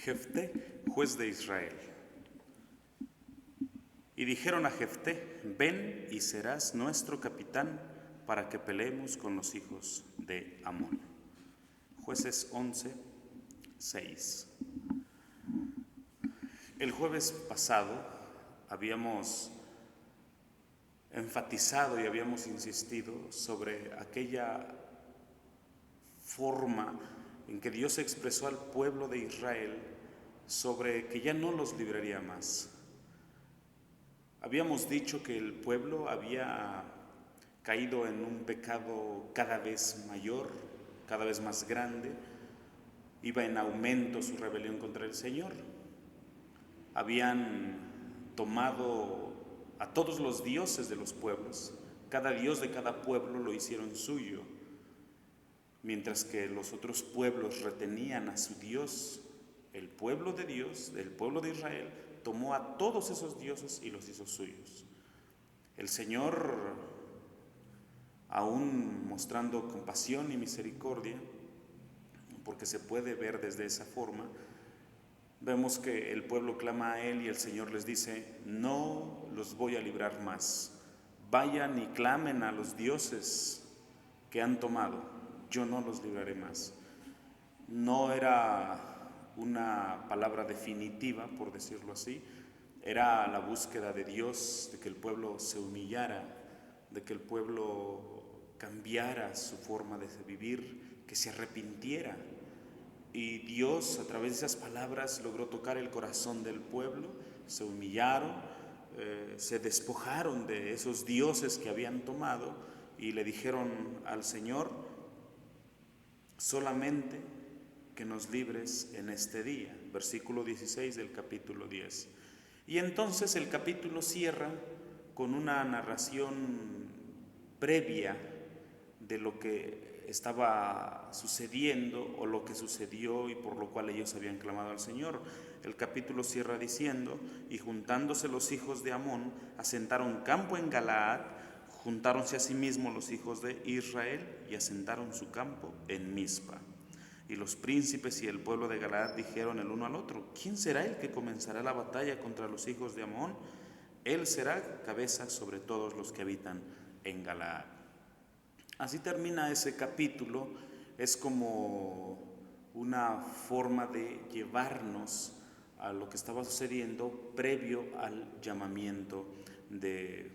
Jefté, juez de Israel. Y dijeron a Jefté: ven y serás nuestro capitán para que peleemos con los hijos de Amón. Jueces 11, 6. El jueves pasado habíamos enfatizado y habíamos insistido sobre aquella forma en que Dios expresó al pueblo de Israel sobre que ya no los libraría más. Habíamos dicho que el pueblo había caído en un pecado cada vez mayor, cada vez más grande, iba en aumento su rebelión contra el Señor. Habían tomado a todos los dioses de los pueblos, cada dios de cada pueblo lo hicieron suyo, mientras que los otros pueblos retenían a su Dios. El pueblo de Dios, el pueblo de Israel, tomó a todos esos dioses y los hizo suyos. El Señor, aún mostrando compasión y misericordia, porque se puede ver desde esa forma, vemos que el pueblo clama a Él y el Señor les dice: no los voy a librar más, vayan y clamen a los dioses que han tomado, yo no los libraré más. No era una palabra definitiva, por decirlo así, era la búsqueda de Dios, de que el pueblo se humillara, de que el pueblo cambiara su forma de vivir, que se arrepintiera. Y Dios, a través de esas palabras, logró tocar el corazón del pueblo. Se humillaron, se despojaron de esos dioses que habían tomado y le dijeron al Señor: solamente que nos libres en este día. Versículo 16 del capítulo 10. Y entonces el capítulo cierra con una narración previa de lo que estaba sucediendo o lo que sucedió y por lo cual ellos habían clamado al Señor. El capítulo cierra diciendo: y juntándose los hijos de Amón, asentaron campo en Galaad, juntáronse asimismo los hijos de Israel y asentaron su campo en Mizpa. Y los príncipes y el pueblo de Galaad dijeron el uno al otro: ¿quién será el que comenzará la batalla contra los hijos de Amón? Él será cabeza sobre todos los que habitan en Galaad. Así termina ese capítulo. Es como una forma de llevarnos a lo que estaba sucediendo previo al llamamiento de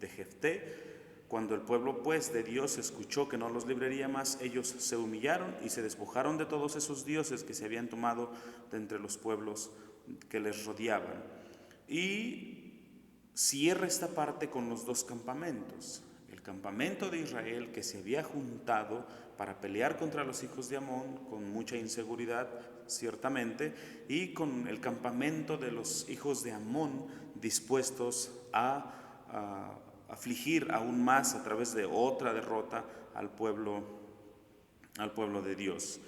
Jefté. Cuando el pueblo pues de Dios escuchó que no los libraría más, ellos se humillaron y se despojaron de todos esos dioses que se habían tomado de entre los pueblos que les rodeaban. Y cierra esta parte con los dos campamentos: el campamento de Israel, que se había juntado para pelear contra los hijos de Amón con mucha inseguridad, ciertamente, y con el campamento de los hijos de Amón dispuestos a afligir aún más a través de otra derrota al pueblo de Dios.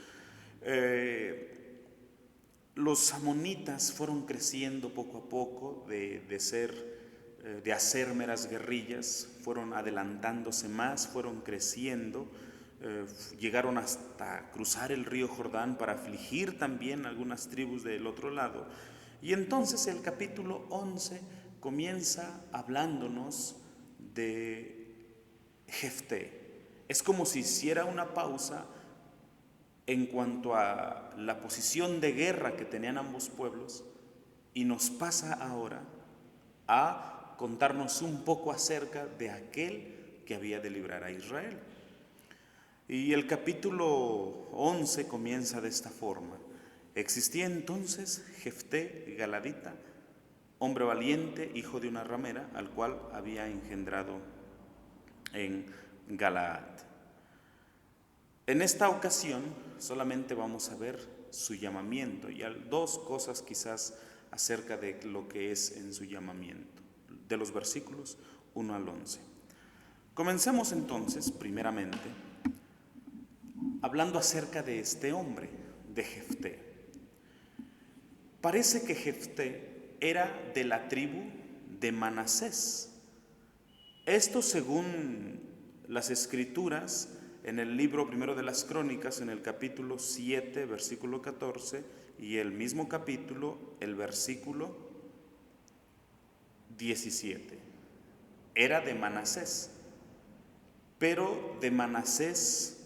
Los amonitas fueron creciendo poco a poco de hacer meras guerrillas, fueron adelantándose más, fueron creciendo, llegaron hasta cruzar el río Jordán para afligir también algunas tribus del otro lado. Y entonces el capítulo 11 comienza hablándonos de Jefté. Es como si hiciera una pausa en cuanto a la posición de guerra que tenían ambos pueblos y nos pasa ahora a contarnos un poco acerca de aquel que había de librar a Israel. Y el capítulo 11 comienza de esta forma: existía entonces Jefté galadita, hombre valiente, hijo de una ramera, al cual había engendrado en Galaad. En esta ocasión solamente vamos a ver su llamamiento y dos cosas quizás acerca de lo que es en su llamamiento, de los versículos 1 al 11. Comencemos entonces, primeramente, hablando acerca de este hombre, de Jefté. Parece que Jefté era de la tribu de Manasés. Esto según las escrituras en el libro primero de las Crónicas, en el capítulo 7, versículo 14, y el mismo capítulo, el versículo 17. Era de Manasés, pero de Manasés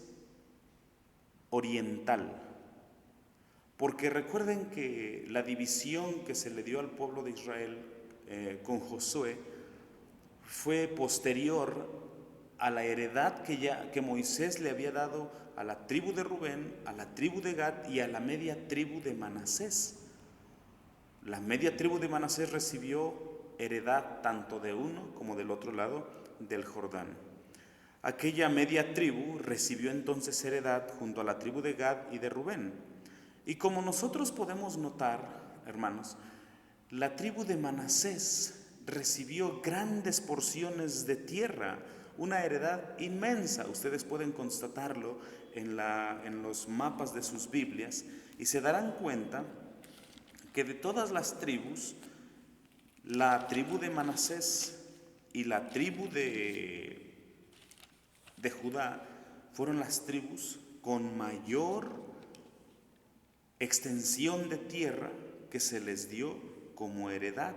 oriental. Porque recuerden que la división que se le dio al pueblo de Israel con Josué fue posterior a la heredad que Moisés le había dado a la tribu de Rubén, a la tribu de Gad y a la media tribu de Manasés. La media tribu de Manasés recibió heredad tanto de uno como del otro lado del Jordán. Aquella media tribu recibió entonces heredad junto a la tribu de Gad y de Rubén. Y como nosotros podemos notar, hermanos, la tribu de Manasés recibió grandes porciones de tierra, una heredad inmensa. Ustedes pueden constatarlo en los mapas de sus Biblias y se darán cuenta que de todas las tribus, la tribu de Manasés y la tribu de Judá fueron las tribus con mayor extensión de tierra que se les dio como heredad.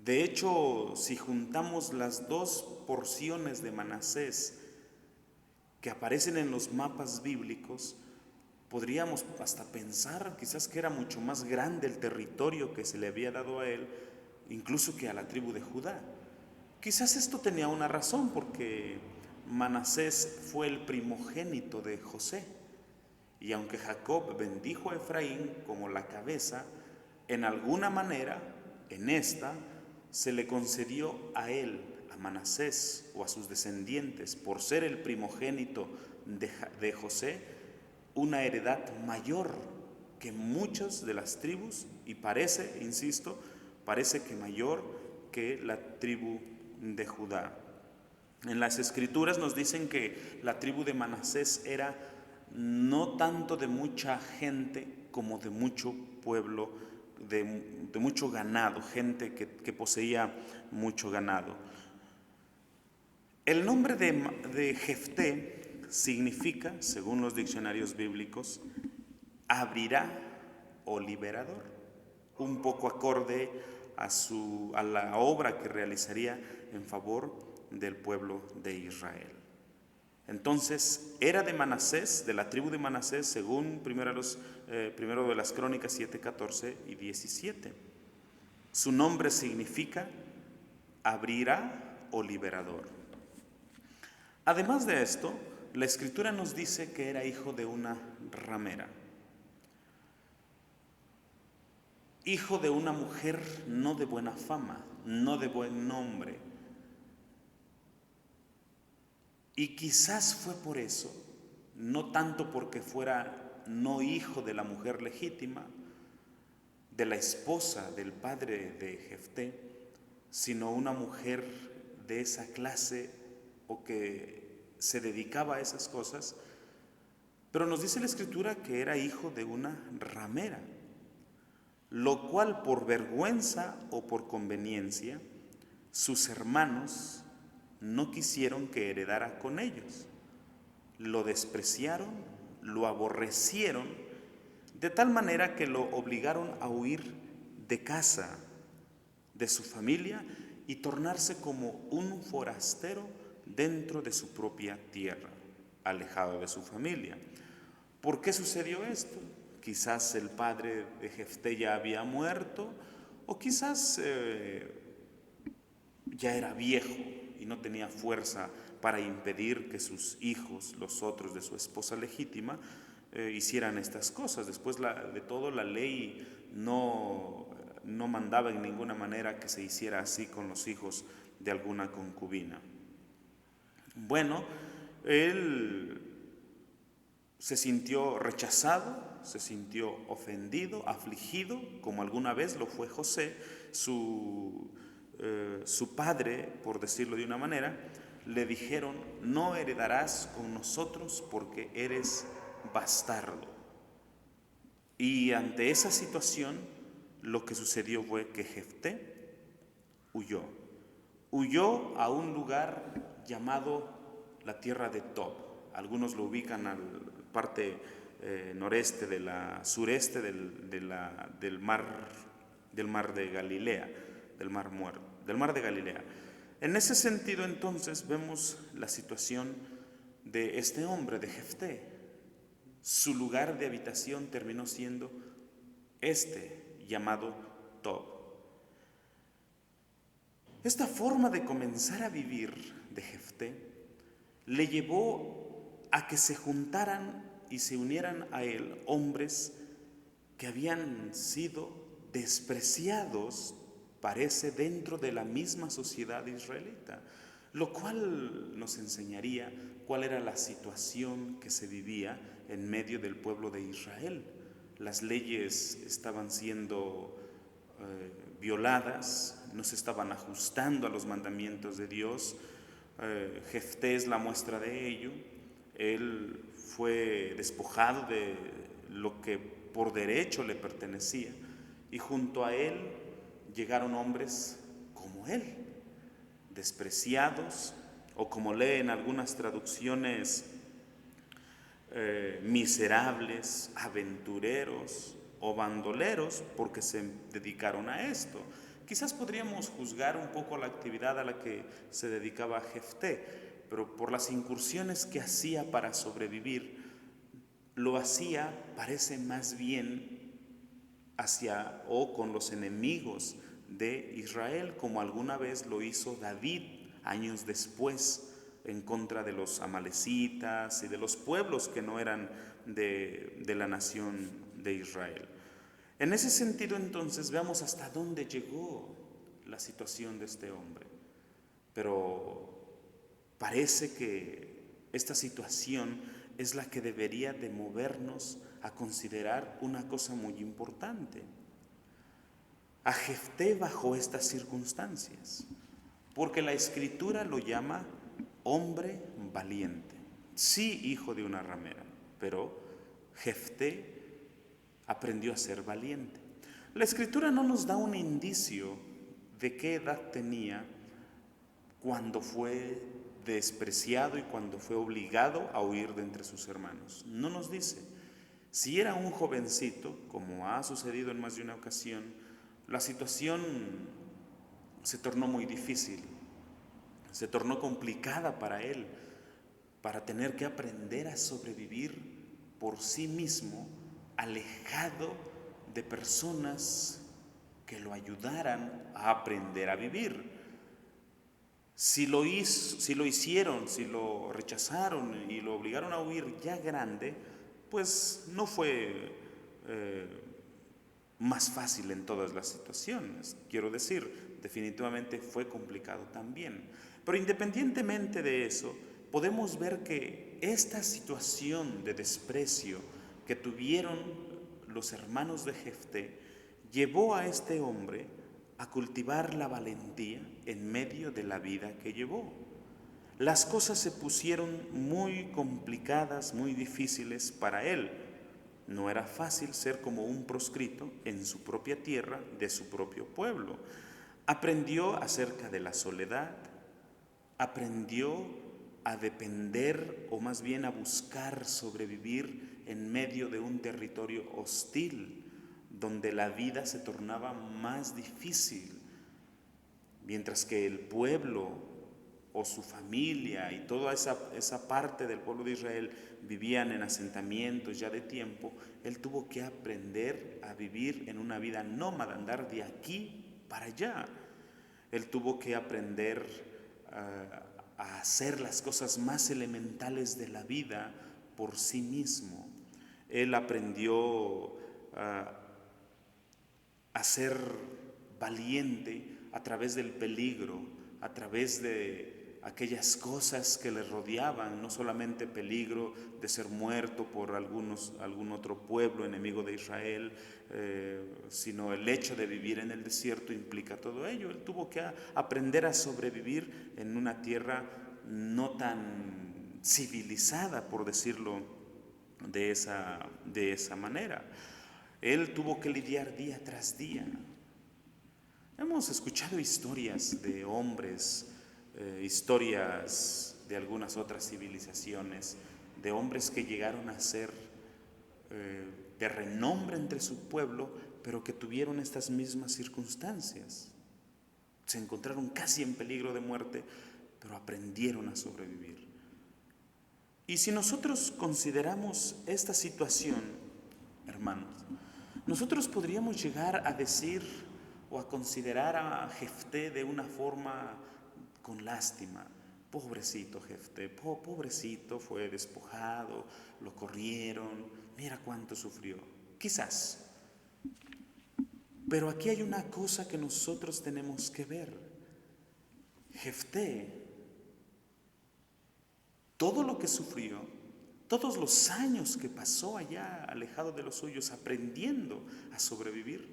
De hecho, si juntamos las dos porciones de Manasés que aparecen en los mapas bíblicos, podríamos hasta pensar quizás que era mucho más grande el territorio que se le había dado a él, incluso que a la tribu de Judá. Quizás esto tenía una razón, porque Manasés fue el primogénito de José. Y aunque Jacob bendijo a Efraín como la cabeza, en alguna manera, en esta, se le concedió a él, a Manasés o a sus descendientes, por ser el primogénito de José, una heredad mayor que muchas de las tribus, y parece, insisto, parece que mayor que la tribu de Judá. En las Escrituras nos dicen que la tribu de Manasés era no tanto de mucha gente como de mucho pueblo, de mucho ganado, gente que poseía mucho ganado. El nombre de Jefté significa, según los diccionarios bíblicos, abrirá o liberador, un poco acorde a la obra que realizaría en favor del pueblo de Israel. Entonces, era de Manasés, de la tribu de Manasés, según primero de las Crónicas 7, 14 y 17. Su nombre significa abrirá o liberador. Además de esto, la Escritura nos dice que era hijo de una ramera, hijo de una mujer no de buena fama, no de buen nombre. Y quizás fue por eso, no tanto porque fuera no hijo de la mujer legítima, de la esposa del padre de Jefté, sino una mujer de esa clase o que se dedicaba a esas cosas. Pero nos dice la Escritura que era hijo de una ramera, lo cual por vergüenza o por conveniencia, sus hermanos no quisieron que heredara con ellos. Lo despreciaron, lo aborrecieron, de tal manera que lo obligaron a huir de casa, de su familia, y tornarse como un forastero dentro de su propia tierra, alejado de su familia. ¿Por qué sucedió esto? Quizás el padre de Jefté ya había muerto, o quizás ya era viejo y no tenía fuerza para impedir que sus hijos, los otros de su esposa legítima, hicieran estas cosas. Después de todo, la ley no mandaba en ninguna manera que se hiciera así con los hijos de alguna concubina. Bueno, él se sintió rechazado, se sintió ofendido, afligido, como alguna vez lo fue José, su padre, por decirlo de una manera. Le dijeron: no heredarás con nosotros porque eres bastardo. Y ante esa situación, lo que sucedió fue que Jefté huyó a un lugar llamado la tierra de Tob. Algunos lo ubican a la parte noreste, sureste del mar de Galilea, del mar de Galilea. En ese sentido, entonces, vemos la situación de este hombre, de Jefté. Su lugar de habitación terminó siendo llamado Tob. Esta forma de comenzar a vivir de Jefté le llevó a que se juntaran y se unieran a él hombres que habían sido despreciados, parece, dentro de la misma sociedad israelita, lo cual nos enseñaría cuál era la situación que se vivía en medio del pueblo de Israel. Las leyes estaban siendo violadas, no se estaban ajustando a los mandamientos de Dios. Jefté es la muestra de ello. Él fue despojado de lo que por derecho le pertenecía, y junto a él llegaron hombres como él, despreciados, o como leen algunas traducciones, miserables, aventureros o bandoleros, porque se dedicaron a esto. Quizás podríamos juzgar un poco la actividad a la que se dedicaba Jefté, pero por las incursiones que hacía para sobrevivir, lo hacía, parece, más bien hacia o con los enemigos de Israel, como alguna vez lo hizo David años después en contra de los amalecitas y de los pueblos que no eran de la nación de Israel. En ese sentido, entonces, veamos hasta dónde llegó la situación de este hombre. Pero parece que esta situación es la que debería de movernos a considerar una cosa muy importante. A Jefté bajo estas circunstancias, porque la Escritura lo llama hombre valiente. Sí, hijo de una ramera, pero Jefté aprendió a ser valiente. La Escritura no nos da un indicio de qué edad tenía cuando fue despreciado y cuando fue obligado a huir de entre sus hermanos. No nos dice. Si era un jovencito, como ha sucedido en más de una ocasión, la situación se tornó muy difícil, se tornó complicada para él, para tener que aprender a sobrevivir por sí mismo, alejado de personas que lo ayudaran a aprender a vivir. Si lo hicieron, si lo rechazaron y lo obligaron a huir ya grande, pues no fue más fácil en todas las situaciones. Quiero decir, definitivamente fue complicado también. Pero independientemente de eso, podemos ver que esta situación de desprecio que tuvieron los hermanos de Jefté llevó a este hombre a cultivar la valentía en medio de la vida que llevó. Las cosas se pusieron muy complicadas, muy difíciles para él. No era fácil ser como un proscrito en su propia tierra, de su propio pueblo. Aprendió acerca de la soledad, aprendió a depender, o más bien a buscar sobrevivir en medio de un territorio hostil, donde la vida se tornaba más difícil, mientras que el pueblo o su familia y toda esa parte del pueblo de Israel vivían en asentamientos ya de tiempo. Él tuvo que aprender a vivir en una vida nómada, andar de aquí para allá. Él tuvo que aprender a hacer las cosas más elementales de la vida por sí mismo. Él aprendió a ser valiente a través del peligro, a través de aquellas cosas que le rodeaban, no solamente peligro de ser muerto por algún otro pueblo enemigo de Israel, sino el hecho de vivir en el desierto implica todo ello. Él tuvo que aprender a sobrevivir en una tierra no tan civilizada, por decirlo de esa manera. Él tuvo que lidiar día tras día. Hemos escuchado historias de hombres, historias de algunas otras civilizaciones, de hombres que llegaron a ser de renombre entre su pueblo, pero que tuvieron estas mismas circunstancias. Se encontraron casi en peligro de muerte, pero aprendieron a sobrevivir. Y si nosotros consideramos esta situación, hermanos, nosotros podríamos llegar a decir o a considerar a Jefté de una forma con lástima. Pobrecito Jefté, pobrecito, fue despojado, lo corrieron, mira cuánto sufrió. Quizás. Pero aquí hay una cosa que nosotros tenemos que ver. Jefté, todo lo que sufrió, todos los años que pasó allá alejado de los suyos aprendiendo a sobrevivir,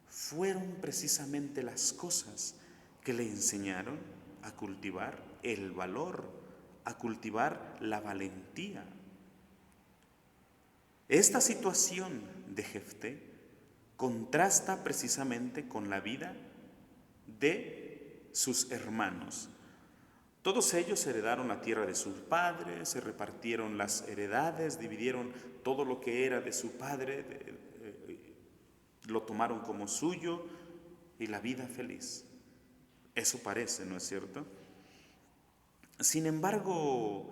fueron precisamente las cosas que le enseñaron a cultivar el valor, a cultivar la valentía. Esta situación de Jefté contrasta precisamente con la vida de sus hermanos. Todos ellos heredaron la tierra de sus padres, se repartieron las heredades, dividieron todo lo que era de su padre, lo tomaron como suyo y la vida feliz. Eso parece, ¿no es cierto? Sin embargo,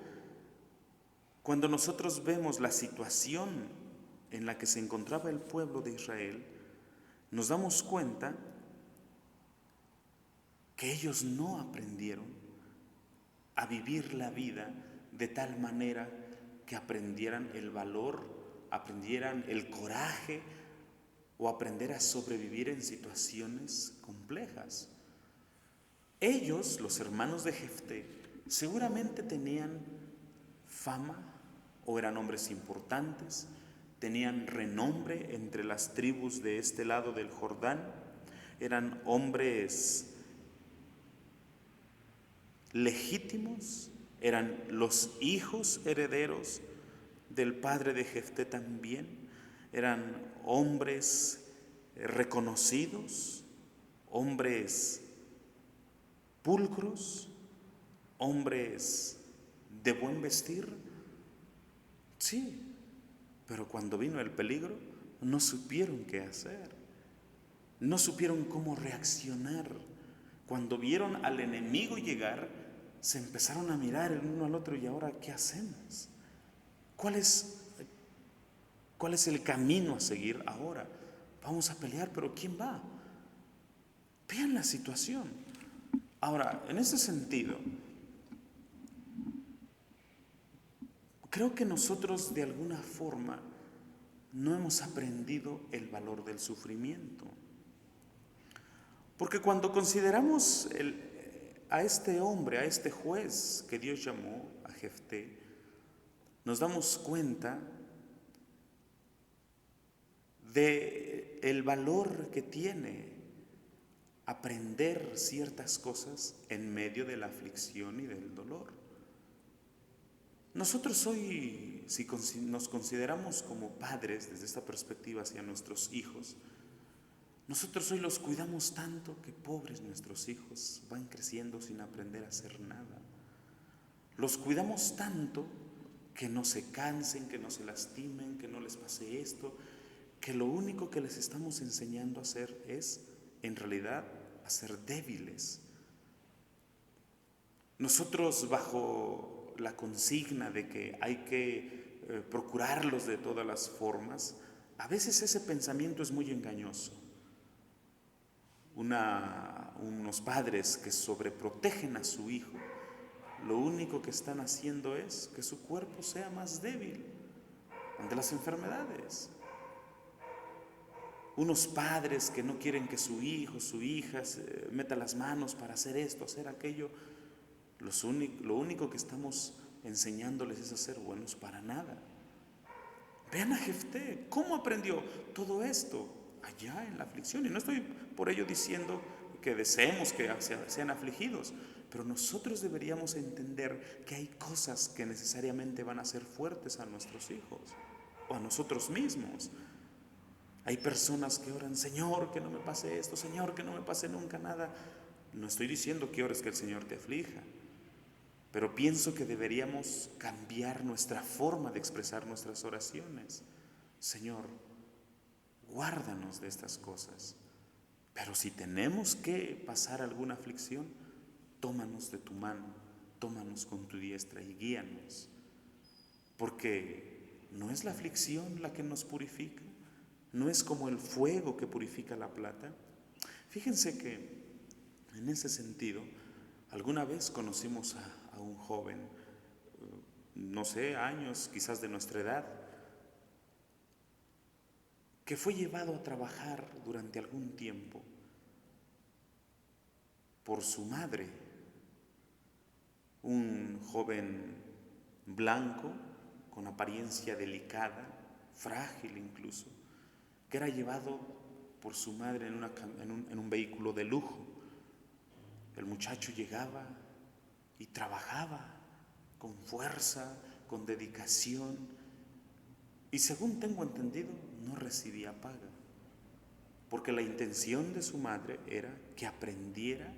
cuando nosotros vemos la situación en la que se encontraba el pueblo de Israel, nos damos cuenta que ellos no aprendieron a vivir la vida de tal manera que aprendieran el valor, aprendieran el coraje o aprender a sobrevivir en situaciones complejas. Ellos, los hermanos de Jefté, seguramente tenían fama o eran hombres importantes, tenían renombre entre las tribus de este lado del Jordán, eran hombres legítimos, eran los hijos herederos del padre de Jefté también, eran hombres reconocidos, hombres pulcros, hombres de buen vestir. Sí, pero cuando vino el peligro no supieron qué hacer, no supieron cómo reaccionar. Cuando vieron al enemigo llegar, se empezaron a mirar el uno al otro y ahora ¿qué hacemos? ¿Cuál es el camino a seguir ahora? Vamos a pelear, pero ¿quién va? Vean la situación. Ahora, en ese sentido, creo que nosotros de alguna forma no hemos aprendido el valor del sufrimiento. Porque cuando consideramos a este hombre, a este juez que Dios llamó a Jefté, nos damos cuenta de el valor que tiene aprender ciertas cosas en medio de la aflicción y del dolor. Nosotros hoy, si nos consideramos como padres desde esta perspectiva hacia nuestros hijos, nosotros hoy los cuidamos tanto que pobres nuestros hijos van creciendo sin aprender a hacer nada. Los cuidamos tanto que no se cansen, que no se lastimen, que no les pase esto, que lo único que les estamos enseñando a hacer es, en realidad, a ser débiles. Nosotros, bajo la consigna de que hay que procurarlos de todas las formas, a veces ese pensamiento es muy engañoso. Unos padres que sobreprotegen a su hijo, lo único que están haciendo es que su cuerpo sea más débil ante las enfermedades. Unos padres que no quieren que su hijo, su hija meta las manos para hacer esto, hacer aquello, lo único que estamos enseñándoles es a ser buenos para nada. Vean a Jefté, ¿cómo aprendió todo esto? Allá en la aflicción. Y no estoy por ello diciendo que deseemos que sean afligidos, pero nosotros deberíamos entender que hay cosas que necesariamente van a ser fuertes a nuestros hijos o a nosotros mismos. Hay personas que oran, Señor, que no me pase esto, Señor, que no me pase nunca nada. No estoy diciendo que ores que el Señor te aflija, pero pienso que deberíamos cambiar nuestra forma de expresar nuestras oraciones. Señor, guárdanos de estas cosas. Pero si tenemos que pasar alguna aflicción, tómanos de tu mano, tómanos con tu diestra y guíanos. Porque no es la aflicción la que nos purifica, no es como el fuego que purifica la plata. Fíjense que en ese sentido, alguna vez conocimos a un joven, no sé, años quizás de nuestra edad, que fue llevado a trabajar durante algún tiempo por su madre, un joven blanco, con apariencia delicada, frágil incluso, que era llevado por su madre en un vehículo de lujo. El muchacho llegaba y trabajaba con fuerza, con dedicación, y según tengo entendido, no recibía paga, porque la intención de su madre era que aprendiera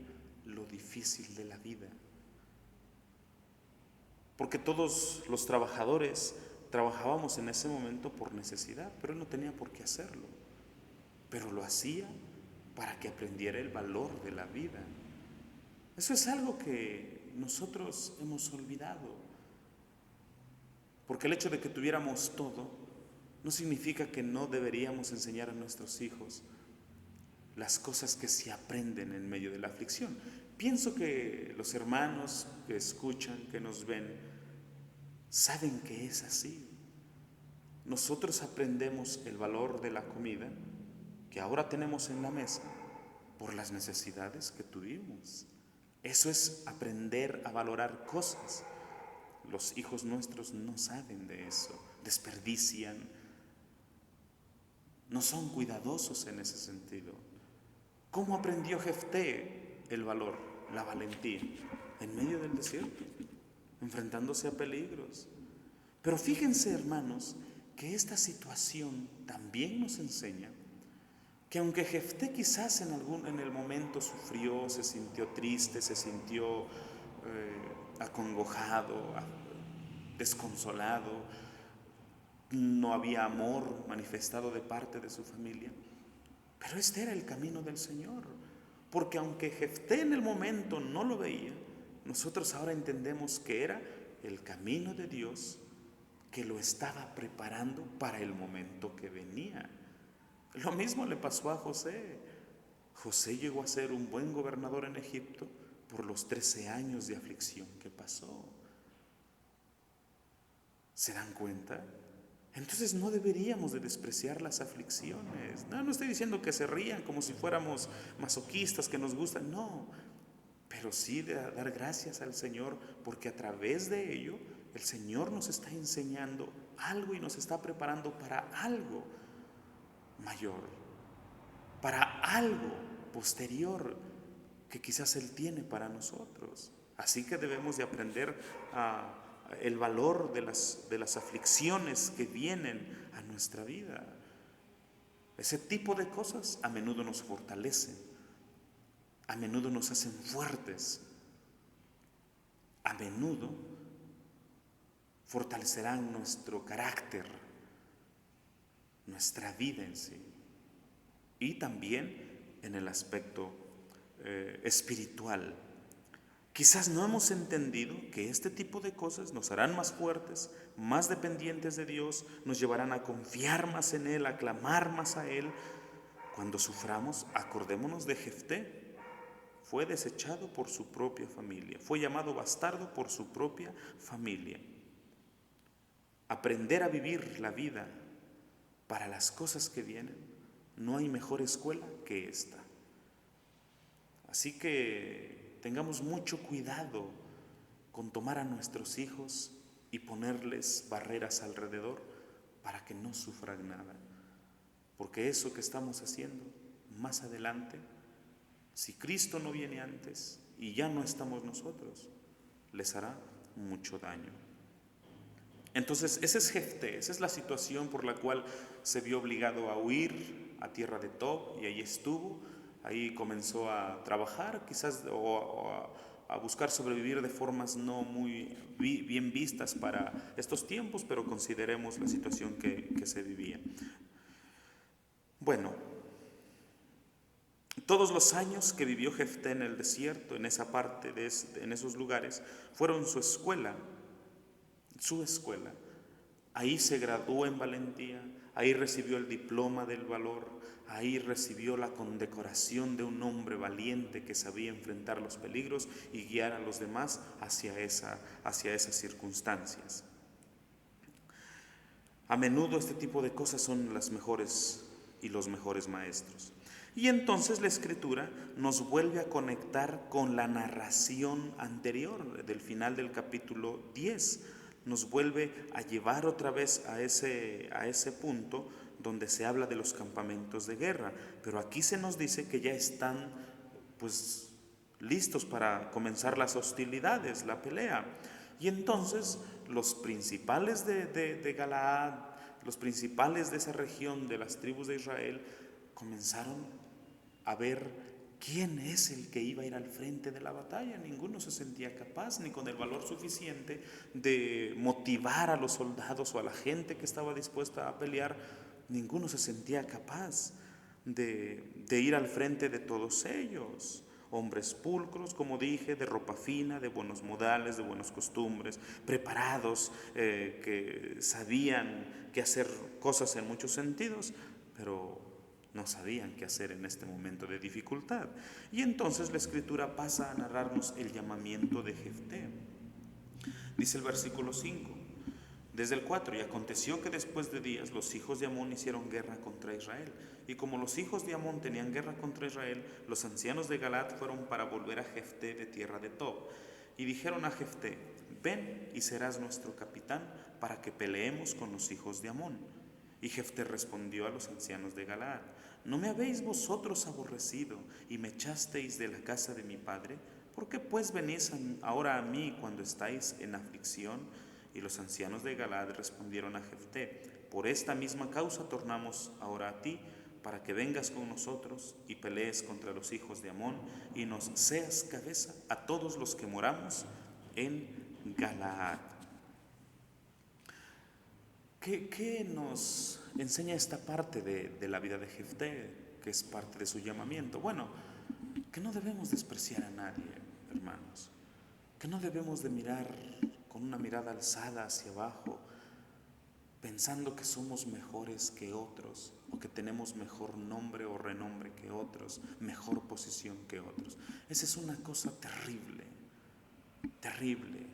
lo difícil de la vida. Porque todos los trabajadores trabajábamos en ese momento por necesidad, pero él no tenía por qué hacerlo. Pero lo hacía para que aprendiera el valor de la vida. Eso es algo que nosotros hemos olvidado. Porque el hecho de que tuviéramos todo no significa que no deberíamos enseñar a nuestros hijos las cosas que se aprenden en medio de la aflicción. Pienso que los hermanos que escuchan, que nos ven, saben que es así. Nosotros aprendemos el valor de la comida que ahora tenemos en la mesa por las necesidades que tuvimos. Eso es aprender a valorar cosas. Los hijos nuestros no saben de eso, desperdician, no son cuidadosos en ese sentido. ¿Cómo aprendió Jefté el valor, la valentía? En medio del desierto, enfrentándose a peligros. Pero fíjense, hermanos, que esta situación también nos enseña que aunque Jefté quizás en el momento sufrió, se sintió triste, se sintió acongojado, desconsolado, no había amor manifestado de parte de su familia, pero este era el camino del Señor, porque aunque Jefté en el momento no lo veía, nosotros ahora entendemos que era el camino de Dios que lo estaba preparando para el momento que venía. Lo mismo le pasó a José. José llegó a ser un buen gobernador en Egipto por los 13 años de aflicción que pasó. ¿Se dan cuenta? Entonces no deberíamos de despreciar las aflicciones. No estoy diciendo que se rían como si fuéramos masoquistas, que nos gustan, no. Pero sí de dar gracias al Señor, porque a través de ello el Señor nos está enseñando algo y nos está preparando para algo mayor, para algo posterior que quizás Él tiene para nosotros. Así que debemos de aprender el valor de las aflicciones que vienen a nuestra vida. Ese tipo de cosas a menudo nos fortalecen, a menudo nos hacen fuertes, a menudo fortalecerán nuestro carácter, nuestra vida en sí, y también en el aspecto espiritual. Quizás no hemos entendido que este tipo de cosas nos harán más fuertes, más dependientes de Dios, nos llevarán a confiar más en Él, a clamar más a Él. Cuando suframos, acordémonos de Jefté. Fue desechado por su propia familia, fue llamado bastardo por su propia familia. Aprender a vivir la vida para las cosas que vienen, no hay mejor escuela que esta. Así que tengamos mucho cuidado con tomar a nuestros hijos y ponerles barreras alrededor para que no sufran nada. Porque eso que estamos haciendo más adelante, si Cristo no viene antes y ya no estamos nosotros, les hará mucho daño. Entonces, ese es Jefté, esa es la situación por la cual se vio obligado a huir a tierra de Tob y ahí estuvo. Ahí comenzó a trabajar, quizás o a buscar sobrevivir de formas no muy bien vistas para estos tiempos, pero consideremos la situación que se vivía. Bueno, todos los años que vivió Jefté en el desierto, en esa parte, en esos lugares, fueron su escuela, su escuela. Ahí se graduó en valentía, ahí recibió el diploma del valor, ahí recibió la condecoración de un hombre valiente que sabía enfrentar los peligros y guiar a los demás hacia esas circunstancias. A menudo este tipo de cosas son las mejores y los mejores maestros. Y entonces la Escritura nos vuelve a conectar con la narración anterior del final del capítulo 10. Nos vuelve a llevar otra vez a ese punto donde se habla de los campamentos de guerra. Pero aquí se nos dice que ya están pues listos para comenzar las hostilidades, la pelea. Y entonces los principales de Galaad, los principales de esa región de las tribus de Israel, comenzaron a ver quién es el que iba a ir al frente de la batalla. Ninguno se sentía capaz ni con el valor suficiente de motivar a los soldados o a la gente que estaba dispuesta a pelear. Ninguno se sentía capaz de ir al frente de todos ellos. Hombres pulcros, como dije, de ropa fina, de buenos modales, de buenas costumbres, preparados, que sabían que hacer cosas en muchos sentidos, pero no sabían qué hacer en este momento de dificultad. Y entonces la Escritura pasa a narrarnos el llamamiento de Jefté. Dice el versículo 5, desde el 4, y aconteció que después de días los hijos de Amón hicieron guerra contra Israel. Y como los hijos de Amón tenían guerra contra Israel, los ancianos de Galaad fueron para volver a Jefté de tierra de Tob. Y dijeron a Jefté, ven y serás nuestro capitán para que peleemos con los hijos de Amón. Y Jefté respondió a los ancianos de Galaad, ¿no me habéis vosotros aborrecido y me echasteis de la casa de mi padre? ¿Por qué pues venís ahora a mí cuando estáis en aflicción? Y los ancianos de Galaad respondieron a Jefté, por esta misma causa tornamos ahora a ti, para que vengas con nosotros y pelees contra los hijos de Amón y nos seas cabeza a todos los que moramos en Galaad. ¿Qué nos enseña esta parte de la vida de Jefté, que es parte de su llamamiento? Bueno, que no debemos despreciar a nadie, hermanos, que no debemos de mirar con una mirada alzada hacia abajo, pensando que somos mejores que otros, o que tenemos mejor nombre o renombre que otros, mejor posición que otros. Esa es una cosa terrible, terrible,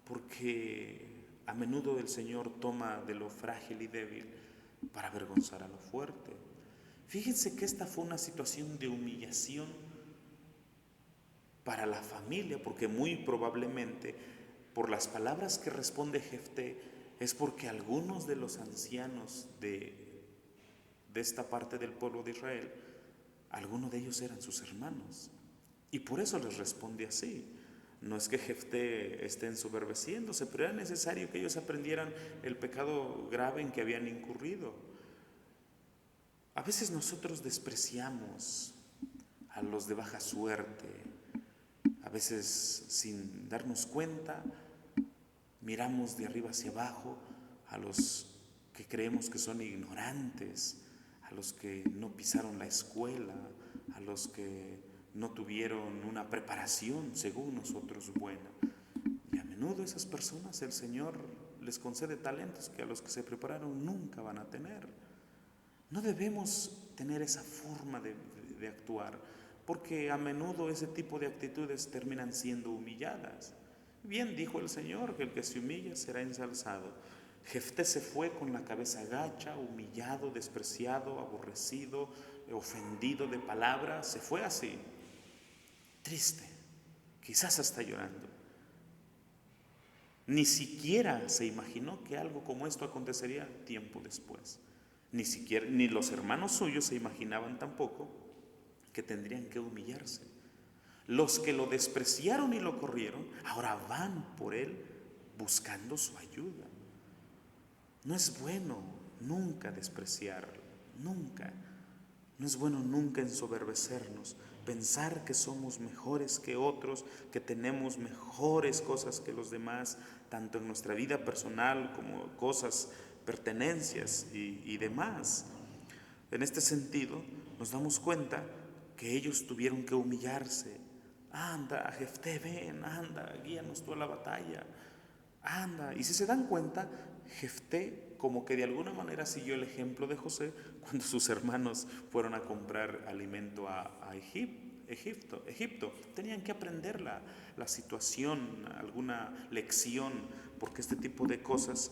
porque a menudo el Señor toma de lo frágil y débil para avergonzar a lo fuerte. Fíjense que esta fue una situación de humillación para la familia, porque muy probablemente por las palabras que responde Jefté es porque algunos de los ancianos de esta parte del pueblo de Israel, algunos de ellos eran sus hermanos, y por eso les responde así. No es que Jefté esté ensoberbeciéndose, pero era necesario que ellos aprendieran el pecado grave en que habían incurrido. A veces nosotros despreciamos a los de baja suerte, a veces sin darnos cuenta miramos de arriba hacia abajo a los que creemos que son ignorantes, a los que no pisaron la escuela, a los que no tuvieron una preparación según nosotros buena. Y a menudo esas personas el Señor les concede talentos que a los que se prepararon nunca van a tener. No debemos tener esa forma de actuar, porque a menudo ese tipo de actitudes terminan siendo humilladas. Bien dijo el Señor que el que se humilla será ensalzado. Jefté se fue con la cabeza gacha, humillado, despreciado, aborrecido, ofendido de palabra. Se fue así, triste, quizás hasta llorando. Ni siquiera se imaginó que algo como esto acontecería tiempo después. Ni los hermanos suyos se imaginaban tampoco que tendrían que humillarse. Los que lo despreciaron y lo corrieron, ahora van por él buscando su ayuda. No es bueno nunca despreciarlo, nunca. No es bueno nunca ensoberbecernos, pensar que somos mejores que otros, que tenemos mejores cosas que los demás, tanto en nuestra vida personal como cosas, pertenencias y demás. En este sentido, nos damos cuenta que ellos tuvieron que humillarse. Anda, Jefté, ven, anda, guíanos tú a la batalla. Anda. Y si se dan cuenta, Jefté como que de alguna manera siguió el ejemplo de José cuando sus hermanos fueron a comprar alimento a Egipto. Tenían que aprender la situación, alguna lección, porque este tipo de cosas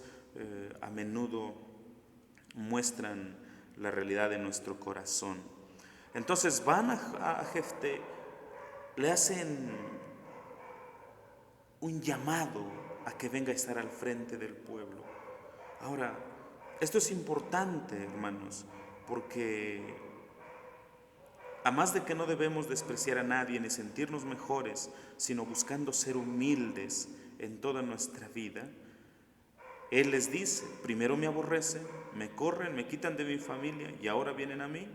a menudo muestran la realidad de nuestro corazón. Entonces van a Jefté, le hacen un llamado a que venga a estar al frente del pueblo. Ahora, esto es importante, hermanos, porque a más de que no debemos despreciar a nadie ni sentirnos mejores, sino buscando ser humildes en toda nuestra vida, Él les dice, primero me aborrecen, me corren, me quitan de mi familia y ahora vienen a mí.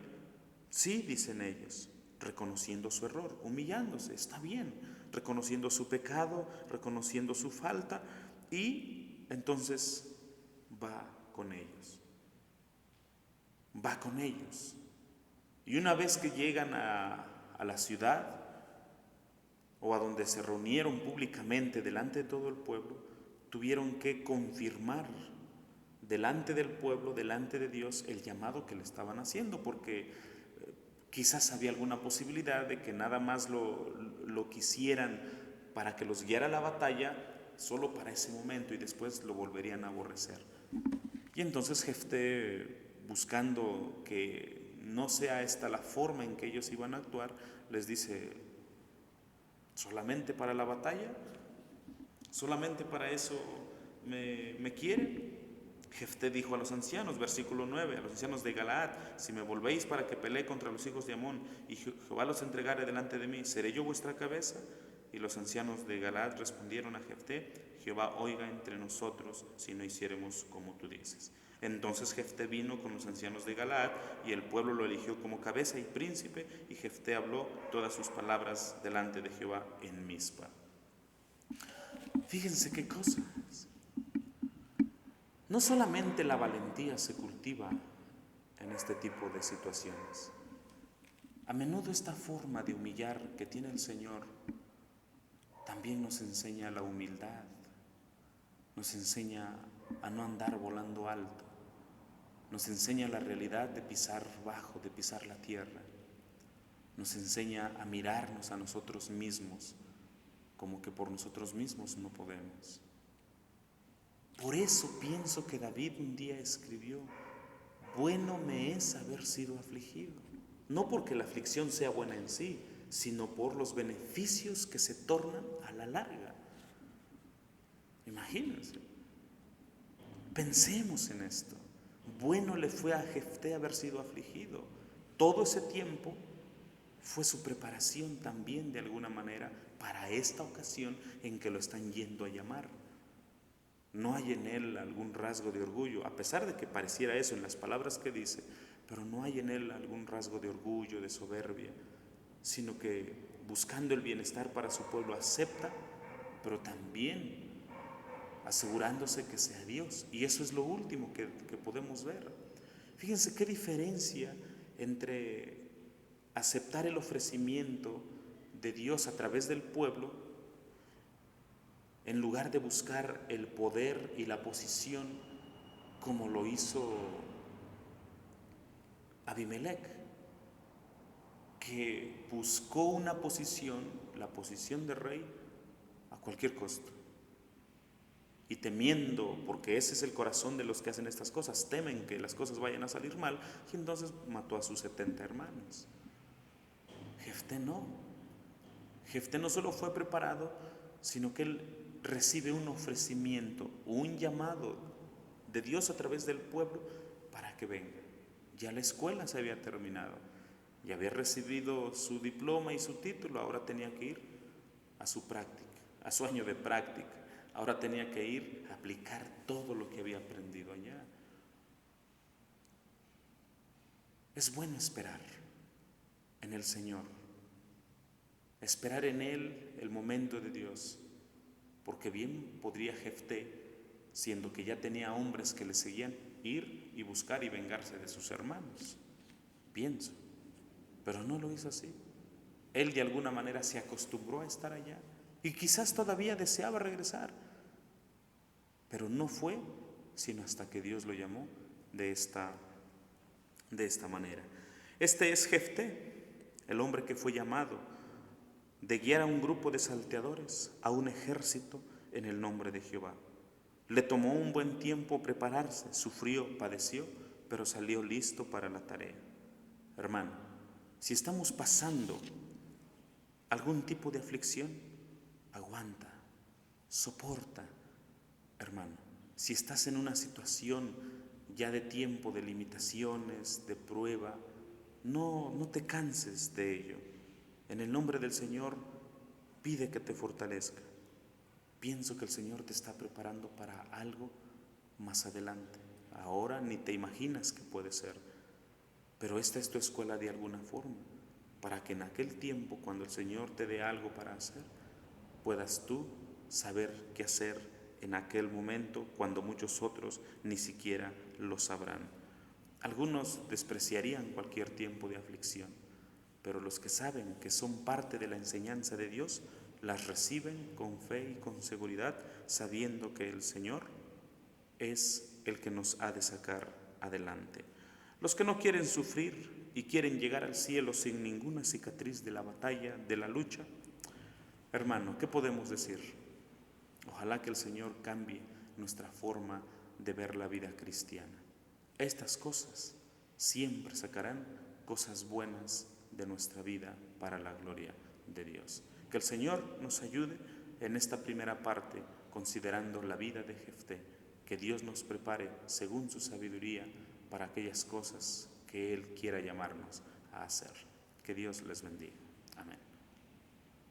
Sí, dicen ellos, reconociendo su error, humillándose, está bien, reconociendo su pecado, reconociendo su falta, y entonces va con ellos. Va con ellos. Y una vez que llegan a la ciudad o a donde se reunieron públicamente delante de todo el pueblo, tuvieron que confirmar delante del pueblo, delante de Dios, el llamado que le estaban haciendo, porque quizás había alguna posibilidad de que nada más lo quisieran para que los guiara a la batalla, solo para ese momento, y después lo volverían a aborrecer. Y entonces Jefté, buscando que no sea esta la forma en que ellos iban a actuar, les dice, ¿solamente para la batalla? ¿Solamente para eso me quieren? Jefté dijo a los ancianos, versículo 9, a los ancianos de Galaad, si me volvéis para que pelee contra los hijos de Amón y Jehová los entregare delante de mí, ¿seré yo vuestra cabeza? Y los ancianos de Galaad respondieron a Jefté, Jehová oiga entre nosotros si no hiciéremos como tú dices. Entonces Jefté vino con los ancianos de Galaad y el pueblo lo eligió como cabeza y príncipe, y Jefté habló todas sus palabras delante de Jehová en Mizpa. Fíjense qué cosas. No solamente la valentía se cultiva en este tipo de situaciones. A menudo esta forma de humillar que tiene el Señor también nos enseña la humildad, nos enseña a no andar volando alto, nos enseña la realidad de pisar bajo, de pisar la tierra, nos enseña a mirarnos a nosotros mismos como que por nosotros mismos no podemos. Por eso pienso que David un día escribió, bueno me es haber sido afligido. No porque la aflicción sea buena en sí, sino por los beneficios que se tornan a la larga. Imagínense. Pensemos en esto. Bueno le fue a Jefté haber sido afligido. Todo ese tiempo fue su preparación también de alguna manera para esta ocasión en que lo están yendo a llamar. No hay en él algún rasgo de orgullo, a pesar de que pareciera eso en las palabras que dice, pero no hay en él algún rasgo de orgullo, de soberbia, sino que buscando el bienestar para su pueblo acepta, pero también asegurándose que sea Dios. Y eso es lo último que podemos ver. Fíjense qué diferencia entre aceptar el ofrecimiento de Dios a través del pueblo en lugar de buscar el poder y la posición como lo hizo Abimelech, que buscó una posición, la posición de rey, a cualquier costo. Y temiendo, porque ese es el corazón de los que hacen estas cosas, temen que las cosas vayan a salir mal, y entonces mató a sus 70 hermanos. Jefté no. Jefté no solo fue preparado, sino que él recibe un ofrecimiento, un llamado de Dios a través del pueblo para que venga. Ya la escuela se había terminado, ya había recibido su diploma y su título, ahora tenía que ir a su práctica, a su año de práctica, ahora tenía que ir a aplicar todo lo que había aprendido allá. Es bueno esperar en el Señor, esperar en Él el momento de Dios, porque bien podría Jefté, siendo que ya tenía hombres que le seguían, ir y buscar y vengarse de sus hermanos, pienso, pero no lo hizo así. Él de alguna manera se acostumbró a estar allá y quizás todavía deseaba regresar, pero no fue sino hasta que Dios lo llamó de esta manera. Este es Jefté, el hombre que fue llamado de guiar a un grupo de salteadores, a un ejército en el nombre de Jehová. Le tomó un buen tiempo prepararse, sufrió, padeció, pero salió listo para la tarea. Hermano, si estamos pasando algún tipo de aflicción, aguanta, soporta, hermano. Si estás en una situación ya de tiempo, de limitaciones, de prueba, no te canses de ello. En el nombre del Señor, pide que te fortalezca. Pienso que el Señor te está preparando para algo más adelante. Ahora ni te imaginas que puede ser, pero esta es tu escuela de alguna forma, para que en aquel tiempo, cuando el Señor te dé algo para hacer, puedas tú saber qué hacer en aquel momento cuando muchos otros ni siquiera lo sabrán. Algunos despreciarían cualquier tiempo de aflicción, pero los que saben que son parte de la enseñanza de Dios, las reciben con fe y con seguridad, sabiendo que el Señor es el que nos ha de sacar adelante. Los que no quieren sufrir y quieren llegar al cielo sin ninguna cicatriz de la batalla, de la lucha, hermano, ¿qué podemos decir? Ojalá que el Señor cambie nuestra forma de ver la vida cristiana. Estas cosas siempre sacarán cosas buenas de nuestra vida para la gloria de Dios. Que el Señor nos ayude en esta primera parte, considerando la vida de Jefté. Que Dios nos prepare según su sabiduría para aquellas cosas que Él quiera llamarnos a hacer. Que Dios les bendiga. Amén.